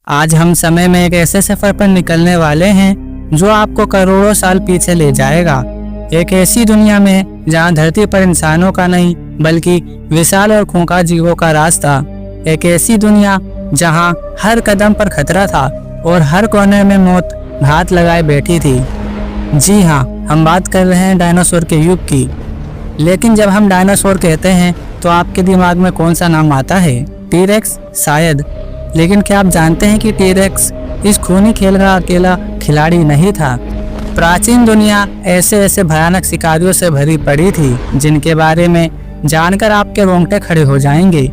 आज हम समय में एक ऐसे सफर पर निकलने वाले हैं जो आपको करोड़ों साल पीछे ले जाएगा। एक ऐसी दुनिया में जहां धरती पर इंसानों का नहीं बल्कि विशाल और खूंखार जीवों का राज था। एक ऐसी दुनिया जहां हर कदम पर खतरा था और हर कोने में मौत घात लगाए बैठी थी। जी हाँ, हम बात कर रहे हैं डायनासोर के युग की। लेकिन जब हम डायनासोर कहते हैं तो आपके दिमाग में कौन सा नाम आता है? टी-रेक्स शायद। लेकिन क्या आप जानते हैं कि टी-रेक्स इस खूनी खेल का अकेला खिलाड़ी नहीं था। प्राचीन दुनिया ऐसे ऐसे भयानक शिकारियों से भरी पड़ी थी जिनके बारे में जानकर आपके रोंगटे खड़े हो जाएंगे।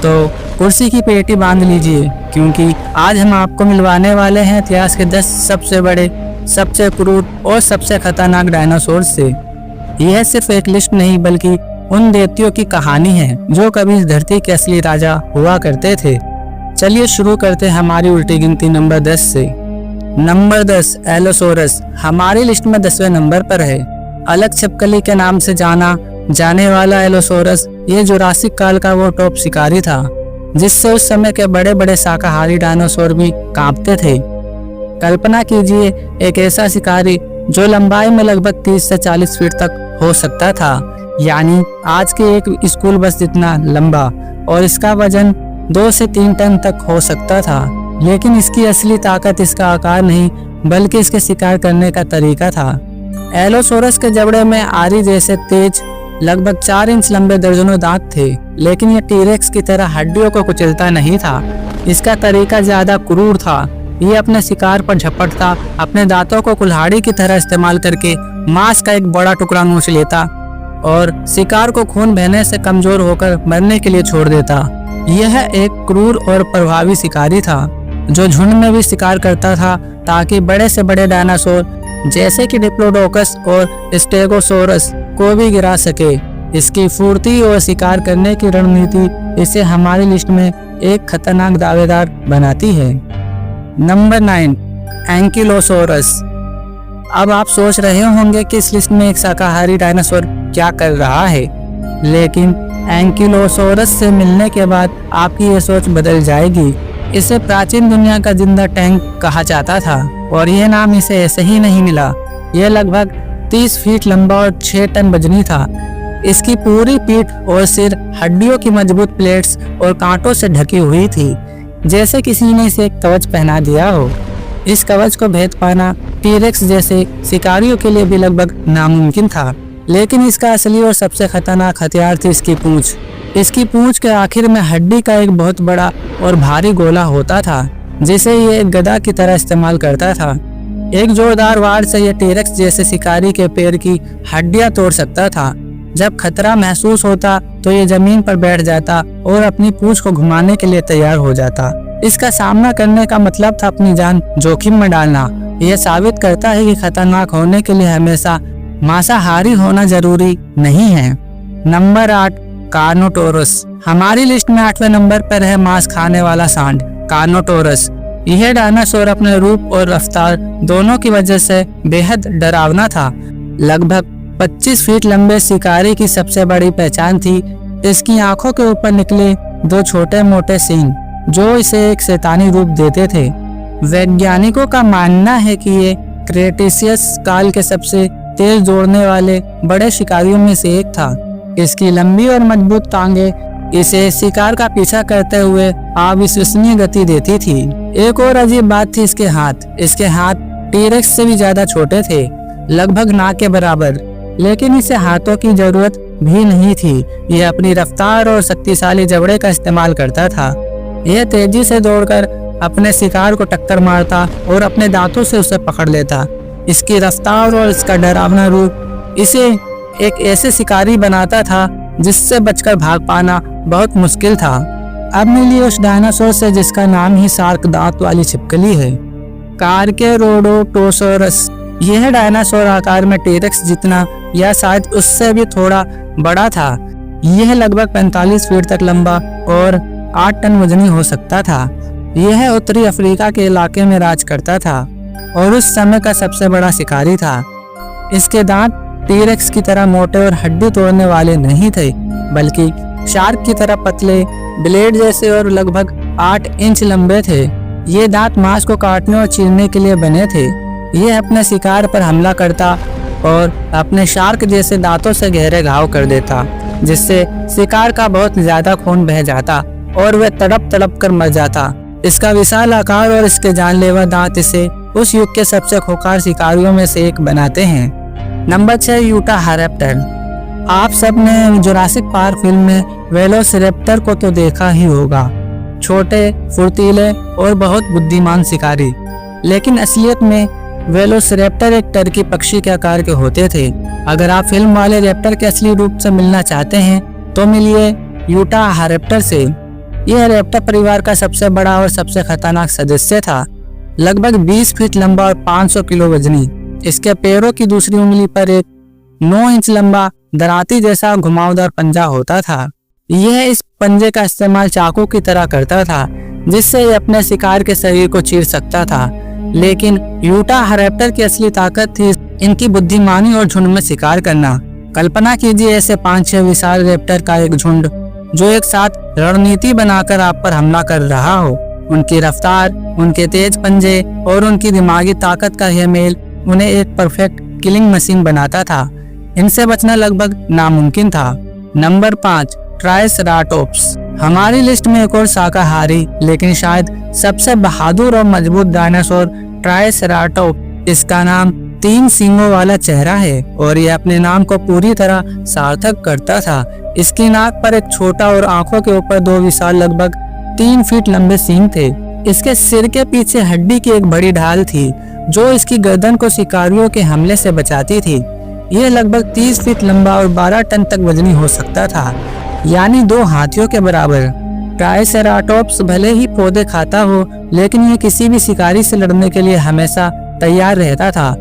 तो कुर्सी की पेटी बांध लीजिए, क्योंकि आज हम आपको मिलवाने वाले हैं इतिहास के 10 सबसे बड़े, सबसे क्रूर और सबसे खतरनाक डायनासोर से। यह सिर्फ एक लिस्ट नहीं बल्कि उन देवतियों की कहानी है जो कभी इस धरती के असली राजा हुआ करते थे। चलिए शुरू करते हैं हमारी उल्टी गिनती नंबर 10 से। नंबर 10, एलोसोरस हमारी लिस्ट में 10वें नंबर पर है। अलग छिपकली के नाम से जाना जाने वाला एलोसोरस ये जुरासिक काल का वो टॉप शिकारी था जिससे उस समय के बड़े बड़े शाकाहारी डायनासोर भी कांपते थे। कल्पना कीजिए, एक ऐसा शिकारी जो लंबाई में लगभग 30 से 40 फीट तक हो सकता था, यानी आज के एक स्कूल बस जितना लंबा, और इसका वजन 2 से 3 टन तक हो सकता था। लेकिन इसकी असली ताकत इसका आकार नहीं बल्कि इसके शिकार करने का तरीका था। एलोसोरस के जबड़े में आरी जैसे तेज लगभग 4 इंच लंबे दर्जनों दांत थे, लेकिन यह टी-रेक्स की तरह हड्डियों को कुचलता नहीं था। इसका तरीका ज्यादा क्रूर था। ये अपने शिकार पर झपटता, अपने दांतों को कुल्हाड़ी की तरह इस्तेमाल करके मांस का एक बड़ा टुकड़ा नोच लेता और शिकार को खून बहने से कमजोर होकर मरने के लिए छोड़ देता। यह एक क्रूर और प्रभावी शिकारी था जो झुंड में भी शिकार करता था ताकि बड़े से बड़े डायनासोर जैसे कि डिप्लोडोकस और स्टेगोसोरस को भी गिरा सके। इसकी फुर्ती और शिकार करने की रणनीति इसे हमारी लिस्ट में एक खतरनाक दावेदार बनाती है। Number 9, ankylosaurus. अब आप सोच रहे होंगे कि इस लिस्ट में एक शाकाहारी डायनासोर क्या कर रहा है, लेकिन एंकिलोसोरस से मिलने के बाद आपकी ये सोच बदल जाएगी। इसे प्राचीन दुनिया का जिंदा टैंक कहा जाता था और यह नाम इसे ऐसे ही नहीं मिला। यह लगभग 30 फीट लंबा और 6 टन वजनी था। इसकी पूरी पीठ और सिर हड्डियों की मजबूत प्लेट्स और कांटों से ढकी हुई थी, जैसे किसी ने इसे एक कवच पहना दिया हो। इस कवच को भेद पाना टी-रेक्स जैसे शिकारियों के लिए भी लगभग नामुमकिन था। लेकिन इसका असली और सबसे खतरनाक हथियार थी इसकी पूंछ। इसकी पूंछ के आखिर में हड्डी का एक बहुत बड़ा और भारी गोला होता था जिसे ये एक गदा की तरह इस्तेमाल करता था। एक जोरदार वार से यह टी-रेक्स जैसे शिकारी के पैर की हड्डियां तोड़ सकता था। जब खतरा महसूस होता तो ये जमीन पर बैठ जाता और अपनी पूंछ को घुमाने के लिए तैयार हो जाता। इसका सामना करने का मतलब था अपनी जान जोखिम में डालना। यह साबित करता है कि खतरनाक होने के लिए हमेशा मांसाहारी होना जरूरी नहीं है। नंबर 8, कार्नोटोरस हमारी लिस्ट में 8वें नंबर पर है मांस खाने वाला सांड कार्नोटोरस। यह डायनासोर अपने रूप और रफ्तार दोनों की वजह से बेहद डरावना था। लगभग 25 फीट लंबे शिकारी की सबसे बड़ी पहचान थी इसकी आंखों के ऊपर निकले 2 छोटे मोटे सींग जो इसे एक शैतानी रूप देते थे। वैज्ञानिकों का मानना है कि ये क्रेटेशियस काल के सबसे तेज दौड़ने वाले बड़े शिकारियों में से एक था। इसकी लंबी और मजबूत टांगें इसे शिकार का पीछा करते हुए अविश्वसनीय गति देती थी। एक और अजीब बात थी इसके हाथ। इसके हाथ टी-रेक्स से भी ज्यादा छोटे थे, लगभग नाक के बराबर। लेकिन इसे हाथों की जरूरत भी नहीं थी। यह अपनी रफ्तार और शक्तिशाली जबड़े का इस्तेमाल करता था। यह तेजी से दौड़कर अपने शिकार को टक्कर मारता और अपने दांतों से उसे पकड़ लेता। इसकी रफ्तार और इसका डरावना रूप इसे एक ऐसे शिकारी बनाता था जिससे बचकर भाग पाना बहुत मुश्किल था। अब मिली उस डायनासोर से जिसका नाम ही शार्क दांत वाली छिपकली है, कार्केरोडोटोसोरस। यह डायनासोर आकार में टी-रेक्स जितना या शायद उससे भी थोड़ा बड़ा था। यह लगभग 45 फीट तक लंबा और 8 टन वजनी हो सकता था। यह उत्तरी अफ्रीका के इलाके में राज करता था और उस समय का सबसे बड़ा शिकारी था। इसके दांत टी-रेक्स की तरह मोटे और हड्डी तोड़ने वाले नहीं थे, बल्कि शार्क की तरह पतले, ब्लेड जैसे और लगभग 8 इंच लंबे थे। ये दांत मांस को काटने और चीरने के लिए बने थे। ये अपने शिकार पर हमला करता और अपने शार्क जैसे दांतों से गहरे घाव कर देता, जिससे शिकार का बहुत ज्यादा खून बह जाता और वह तड़प तड़प कर मर जाता। इसका विशाल आकार और इसके जानलेवा दांत इसे उस युग के सबसे खूंखार शिकारियों में से एक बनाते हैं। नंबर 6, यूटाहारैप्टर। आप सब ने जुरासिक पार्क फिल्म में वेलोसिरैप्टर को तो देखा ही होगा, छोटे, फुर्तीले और बहुत बुद्धिमान शिकारी। लेकिन असलियत में वेलोसिरैप्टर एक टर्की पक्षी के आकार के होते थे। अगर आप फिल्म वाले रैप्टर के असली रूप से मिलना चाहते हैं तो मिलिए यूटाहारैप्टर से। यह रैप्टर परिवार का सबसे बड़ा और सबसे खतरनाक सदस्य था। लगभग 20 फीट लंबा और 500 किलो वजनी। इसके पैरों की दूसरी उंगली पर एक 9 इंच लंबा दराती जैसा घुमावदार पंजा होता था। यह इस पंजे का इस्तेमाल चाकू की तरह करता था, जिससे यह अपने शिकार के शरीर को चीर सकता था। लेकिन यूटाहारैप्टर की असली ताकत थी इनकी बुद्धिमानी और झुंड में शिकार करना। कल्पना कीजिए ऐसे 5-6 विशाल रैप्टर का एक झुंड जो एक साथ रणनीति बनाकर आप पर हमला कर रहा हो। उनकी रफ्तार, उनके तेज पंजे और उनकी दिमागी ताकत का यह मेल उन्हें एक परफेक्ट किलिंग मशीन बनाता था। इनसे बचना लगभग नामुमकिन था। Number 5, triceratops. हमारी लिस्ट में एक और शाकाहारी लेकिन शायद सबसे बहादुर और मजबूत डायनासोर ट्राइसेराटोप। इसका नाम 3 सींगों वाला चेहरा है और यह अपने नाम को पूरी तरह सार्थक करता था। इसकी नाक पर एक छोटा और आंखों के ऊपर 2 विशाल लगभग 3 फीट लंबे सींग थे। इसके सिर के पीछे हड्डी की एक बड़ी ढाल थी जो इसकी गर्दन को शिकारियों के हमले से बचाती थी। यह लगभग 30 फीट लंबा और 12 टन तक वजनी हो सकता था, यानी 2 हाथियों के बराबर। ट्राइसेराटोप्स भले ही पौधे खाता हो, लेकिन यह किसी भी शिकारी से लड़ने के लिए हमेशा तैयार रहता था।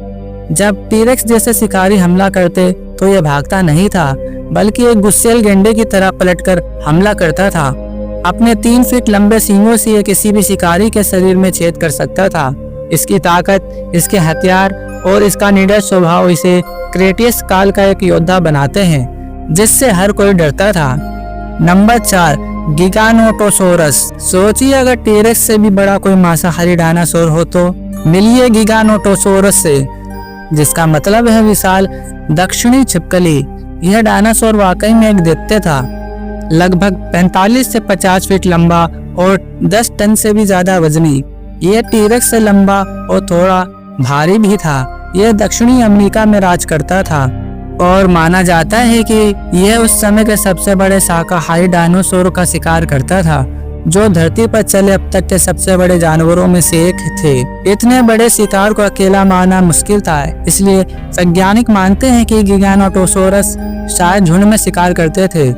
जब टीरेक्स जैसे शिकारी हमला करते तो यह भागता नहीं था, बल्कि एक गुस्सैल गेंडे की तरह पलटकर हमला करता था। अपने 3 फीट लंबे सींगों से यह किसी भी शिकारी के शरीर में छेद कर सकता था। इसकी ताकत, इसके हथियार और इसका निडर स्वभाव इसे क्रेटियस काल का एक योद्धा बनाते हैं, जिससे हर कोई डरता था। नंबर 4, गिगानोटोसोरस। सोचिए अगर टीरेक्स से भी बड़ा कोई मांसाहारी डायनासोर हो तो मिलिए गिगानोटोसोरस से, जिसका मतलब है विशाल दक्षिणी छिपकली। यह डायनासोर वाकई में एक दैत्य था, लगभग 45 से 50 फीट लंबा और 10 टन से भी ज्यादा वजनी। यह टीरेक्स से लंबा और थोड़ा भारी भी था। यह दक्षिणी अमेरिका में राज करता था और माना जाता है कि यह उस समय के सबसे बड़े शाकाहारी डायनासोर का शिकार करता था, जो धरती पर चले अब तक के सबसे बड़े जानवरों में से एक थे। इतने बड़े शिकार को अकेला मारना मुश्किल था, इसलिए वैज्ञानिक मानते हैं कि गिगानोटोसोरस शायद झुंड में शिकार करते थे।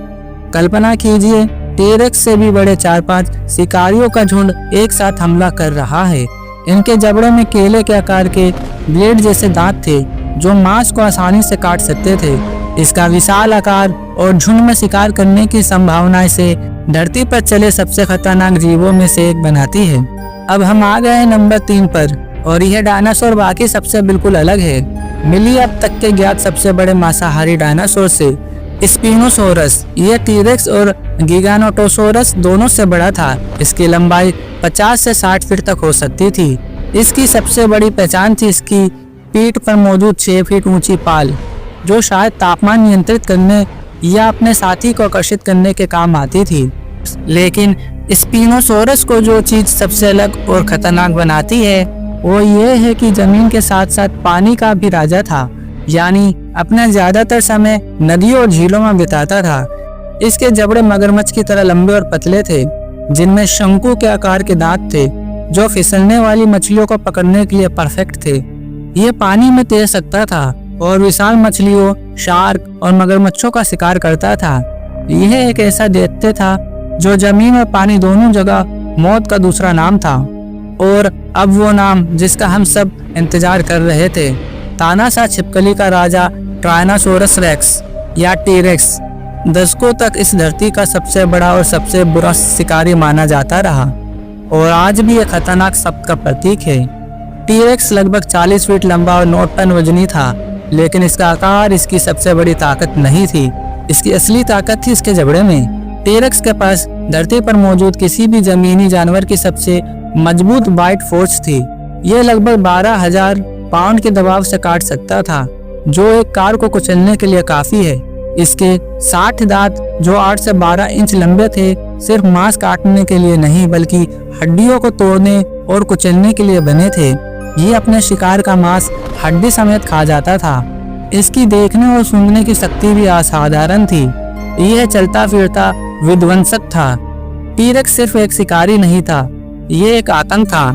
कल्पना कीजिए टीरेक्स से भी बड़े 4-5 शिकारियों का झुंड एक साथ हमला कर रहा है। इनके जबड़े में केले के आकार के ब्लेड जैसे दांत थे जो मांस को आसानी से काट सकते थे। इसका विशाल आकार और झुंड में शिकार करने की संभावना इसे धरती पर चले सबसे खतरनाक जीवों में से एक बनाती है। अब हम आ गए हैं नंबर 3 पर, और यह डायनासोर बाकी सबसे बिल्कुल अलग है। मिली अब तक के ज्ञात सबसे बड़े मांसाहारी डायनासोर से स्पिनोसोरस। यह टीरेक्स और गिगानोटोसोरस दोनों से बड़ा था। इसकी लंबाई 50 से 60 फीट तक हो सकती थी। इसकी सबसे बड़ी पहचान थी इसकी पीठ पर मौजूद 6 फीट ऊंची पाल, जो शायद तापमान नियंत्रित करने या अपने साथी को आकर्षित करने के काम आती थी। लेकिन स्पिनोसोरस को जो चीज सबसे अलग और खतरनाक बनाती है वो ये है कि जमीन के साथ साथ पानी का भी राजा था, यानी अपना ज्यादातर समय नदियों और झीलों में बिताता था। इसके जबड़े मगरमच्छ की तरह लंबे और पतले थे, जिनमें शंकु के आकार के दांत थे जो फिसलने वाली मछलियों को पकड़ने के लिए परफेक्ट थे। यह पानी में तैर सकता था और विशाल मछलियों, शार्क और मगरमच्छों का शिकार करता था। यह एक ऐसा दैत्य था जो जमीन और पानी दोनों जगह मौत का दूसरा नाम था। और अब वो नाम जिसका हम सब इंतजार कर रहे थे, तानाशाह छिपकली का राजा ट्राइनोसोरस रेक्स या टीरेक्स, दशकों तक इस धरती का सबसे बड़ा और सबसे बुरा शिकारी माना जाता रहा और आज भी यह खतरनाक शब्द का प्रतीक है। टीरेक्स लगभग 40 फीट लंबा और 9 टन वजनी था, लेकिन इसका आकार इसकी सबसे बड़ी ताकत नहीं थी। इसकी असली ताकत थी इसके जबड़े में। टीरेक्स के पास धरती पर मौजूद किसी भी जमीनी जानवर की सबसे मजबूत बाइट फोर्स थी। यह लगभग 12,000 पाउंड के दबाव से काट सकता था, जो एक कार को कुचलने के लिए काफी है। इसके 60 दांत जो 8 से 12 इंच लंबे थे, सिर्फ मांस काटने के लिए नहीं बल्कि हड्डियों को तोड़ने और कुचलने के लिए बने थे। ये अपने शिकार का मांस हड्डी समेत खा जाता था। इसकी देखने और सूंघने की शक्ति भी असाधारण थी। यह चलता फिरता विध्वंसक था। टीरेक्स सिर्फ एक शिकारी नहीं था, ये एक आतंक था।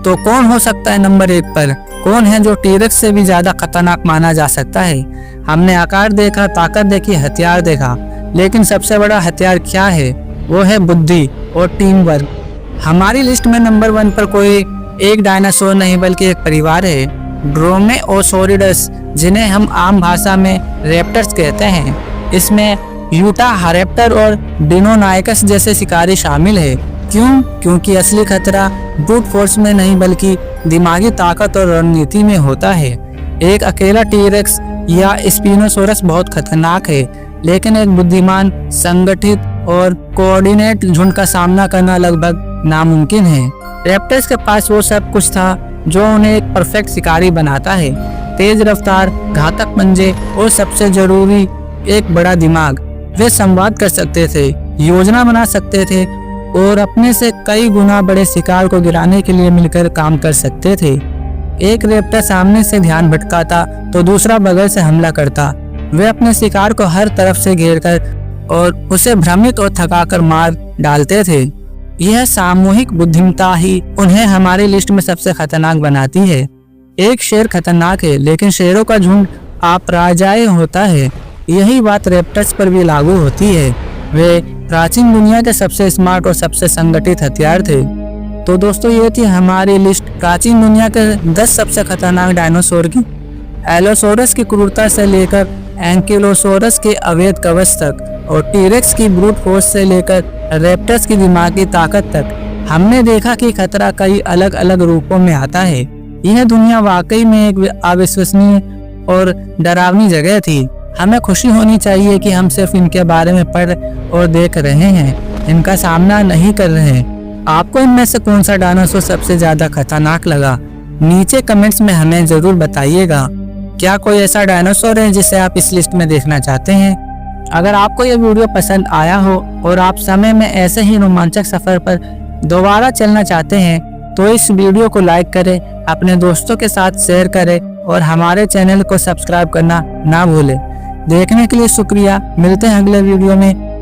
तो कौन हो सकता है नंबर 1 पर? कौन है जो टीरेक्स से भी ज्यादा खतरनाक माना जा सकता है? हमने आकार देखा, ताकत देखी, हथियार देखा, लेकिन सबसे बड़ा हथियार क्या है? वो है बुद्धि और टीम वर्क। हमारी लिस्ट में नंबर 1 पर कोई एक डायनासोर नहीं बल्कि एक परिवार है, ड्रोमेओसौरिडस, जिन्हें हम आम भाषा में रैप्टर्स कहते हैं। इसमें यूटाहारेप्टर और डिनोनाइकस जैसे शिकारी शामिल है। क्यों? क्योंकि असली खतरा ब्रूट फोर्स में नहीं बल्कि दिमागी ताकत और रणनीति में होता है। एक अकेला टीरेक्स या स्पिनोसोरस बहुत खतरनाक है, लेकिन एक बुद्धिमान, संगठित और कोऑर्डिनेट झुंड का सामना करना लगभग नामुमकिन है। रैप्टर्स के पास वो सब कुछ था जो उन्हें एक परफेक्ट शिकारी बनाता है। तेज रफ्तार, घातक पंजे और सबसे जरूरी एक बड़ा दिमाग। वे संवाद कर सकते थे, योजना बना सकते थे और अपने से कई गुना बड़े शिकार को गिराने के लिए मिलकर काम कर सकते थे। एक रैप्टर सामने से ध्यान भटकाता तो दूसरा बगल से हमला करता। वे अपने शिकार को हर तरफ से घेरकर और उसे भ्रमित और थकाकर मार डालते थे। यह सामूहिक बुद्धिमत्ता ही उन्हें हमारी लिस्ट में सबसे खतरनाक बनाती है। एक शेर खतरनाक है, लेकिन शेरों का झुंड अपराजेय होता है। यही बात रैप्टर्स पर भी लागू होती है। वे प्राचीन दुनिया के सबसे स्मार्ट और सबसे संगठित हथियार थे। तो दोस्तों, ये थी हमारी लिस्ट प्राचीन दुनिया के 10 सबसे खतरनाक डायनासोर की। एलोसोरस की क्रूरता से लेकर एंकिलोसोरस के अवैध कवच तक और टीरेक्स की ब्रूट फोर्स से लेकर रैप्टर्स की दिमागी ताकत तक, हमने देखा कि खतरा कई अलग अलग रूपों में आता है। यह दुनिया वाकई में एक अविश्वसनीय और डरावनी जगह थी। हमें खुशी होनी चाहिए कि हम सिर्फ इनके बारे में पढ़ और देख रहे हैं, इनका सामना नहीं कर रहे हैं। आपको इनमें से कौन सा डायनासोर सबसे ज्यादा खतरनाक लगा? नीचे कमेंट्स में हमें जरूर बताइएगा। क्या कोई ऐसा डायनासोर है जिसे आप इस लिस्ट में देखना चाहते हैं? अगर आपको यह वीडियो पसंद आया हो और आप समय में ऐसे ही रोमांचक सफर पर दोबारा चलना चाहते हैं, तो इस वीडियो को लाइक करें, अपने दोस्तों के साथ शेयर करें और हमारे चैनल को सब्सक्राइब करना ना भूलें। देखने के लिए शुक्रिया। मिलते हैं अगले वीडियो में।